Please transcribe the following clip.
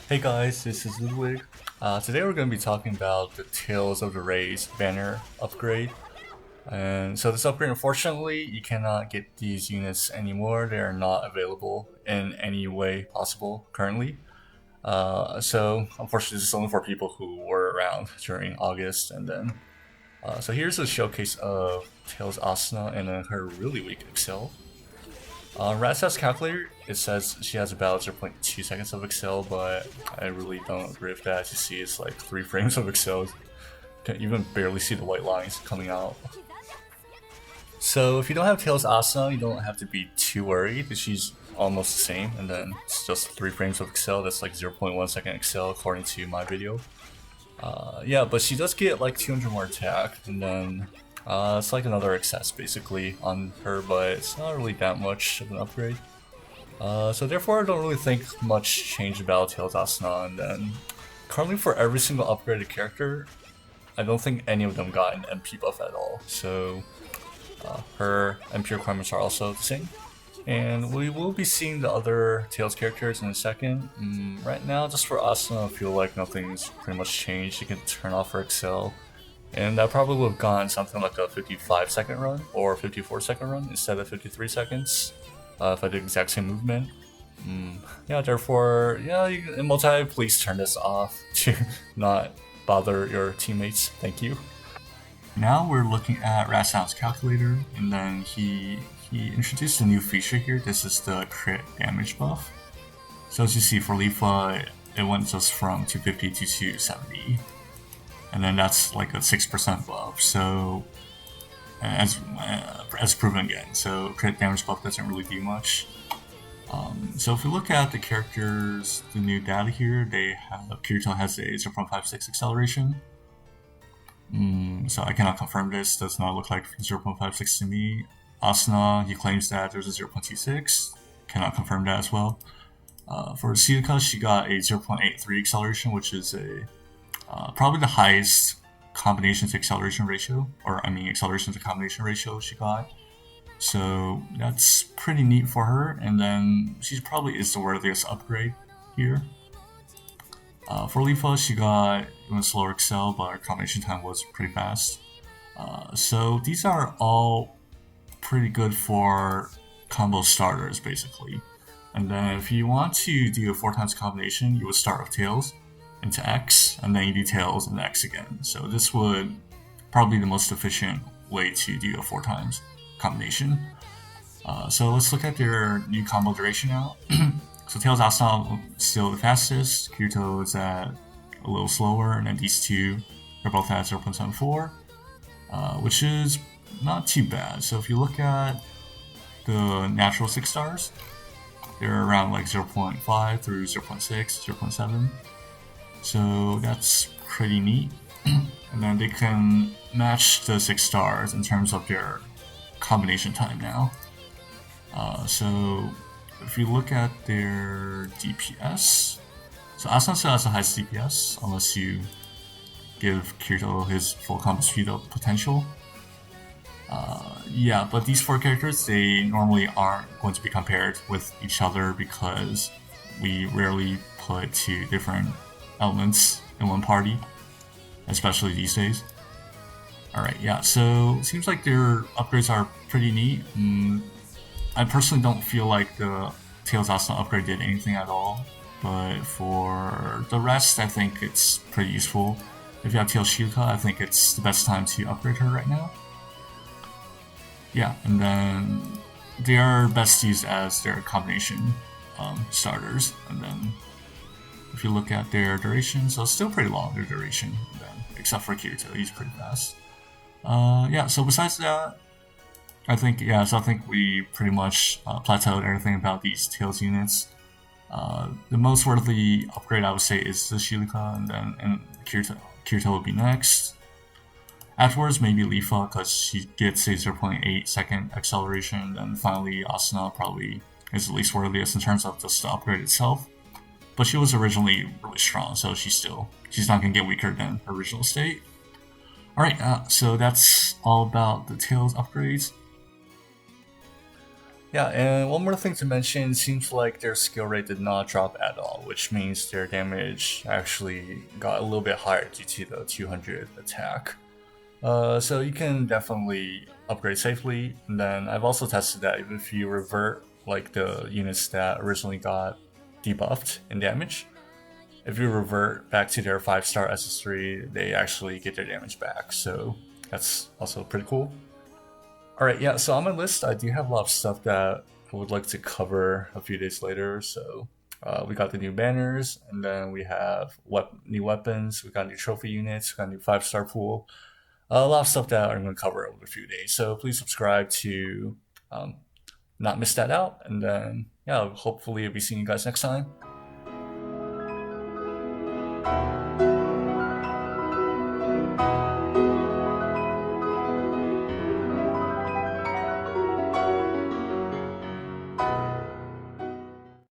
Hey guys, this is Ludwig. Today we're going to be talking about the Tales of the Rays banner upgrade. And so this upgrade, unfortunately, you cannot get these units anymore. They are not available in any way possible currently. So unfortunately, this is only for people who were around during August. And then, so here's a showcase of Tales Asuna and then her really weak Excel. On Rat's calculator, it says she has about 0.2 seconds of Excel, but I really don't agree with that. As you see, it's like 3 frames of Excel. You can even barely see the white lines coming out. So if you don't have Tails Asuna, you don't have to be too worried. She's almost the same, and then it's just 3 frames of Excel. That's like 0.1 second Excel according to my video. Yeah, but she does get like 200 more attack, and then it's like another excess basically on her, but it's not really that much of an upgrade. So therefore I don't really think much changed about Tails Asuna, and then currently for every single upgraded character, I don't think any of them got an MP buff at all. So her MP requirements are also the same. And we will be seeing the other Tails characters in a second. Right now, just for Asuna, I feel like nothing's pretty much changed. You can turn off her Excel. And that probably would have gone something like a 55-second run or 54-second run instead of 53 seconds if I did the exact same movement. Yeah, therefore, yeah, in multi, please turn this off to not bother your teammates. Thank you. Now we're looking at Rat's calculator, and then he introduced a new feature here. This is the crit damage buff. So as you see for Leafa, it went just from 250 to 270. And then that's like a 6% buff, so as proven again, so crit damage buff doesn't really do much. So if we look at the characters, the new data here, Kirito has a 0.56 acceleration. So I cannot confirm this, does not look like 0.56 to me. Asuna, he claims that there's a 0.26, cannot confirm that as well. For Sayonara, she got a 0.83 acceleration, which is probably the highest combination to acceleration ratio, acceleration to combination ratio she got. So that's pretty neat for her, and then she probably is the worthiest upgrade here. For Leafa, she got even slower Excel, but her combination time was pretty fast. So these are all pretty good for combo starters, basically. And then if you want to do a 4 times combination, you would start with Tails into X, and then you do Tails and X again. So this would probably be the most efficient way to do a 4 times combination. So let's look at their new combo duration now. So Tails Asuna still the fastest, Kirito is at a little slower, and then these two are both at 0.74, which is not too bad. So if you look at the natural 6 stars, they're around like 0.5 through 0.6, 0.7. So that's pretty neat. And then they can match the 6 stars in terms of their combination time now. So if you look at their DPS, so Asuna still has the highest DPS unless you give Kirito his full combo speed up potential. Yeah, but these 4 characters, they normally aren't going to be compared with each other because we rarely put 2 different elements in one party, especially these days. Alright, yeah, so it seems like their upgrades are pretty neat. I personally don't feel like the Tails Asuna upgrade did anything at all, but for the rest, I think it's pretty useful. If you have Tails Shiuka, I think it's the best time to upgrade her right now. Yeah, and then they are best used as their combination starters, and then if you look at their duration, so it's still pretty long, their duration, then, except for Kirito, he's pretty fast. Yeah, so besides that, I think we pretty much plateaued everything about these Tails units. The most worthy upgrade I would say is the Shiluka, and Kirito will be next. Afterwards, maybe Leafa, because she gets a 0.8 second acceleration, and finally Asuna probably is the least worthiest in terms of just the upgrade itself. But she was originally really strong, so she's not going to get weaker than her original state. Alright, so that's all about the Tails upgrades. Yeah, and one more thing to mention, it seems like their skill rate did not drop at all, which means their damage actually got a little bit higher due to the 200 attack. So you can definitely upgrade safely. And then I've also tested that if you revert like the units that originally got debuffed in damage, if you revert back to their 5-star SS3, they actually get their damage back. So that's also pretty cool. Alright, yeah, so on my list, I do have a lot of stuff that I would like to cover a few days later. So we got the new banners, and then we have new weapons, we got new trophy units, we got a new 5-star pool. A lot of stuff that I'm going to cover over a few days. So please subscribe to not miss that out. And then, yeah, hopefully I'll be seeing you guys next time.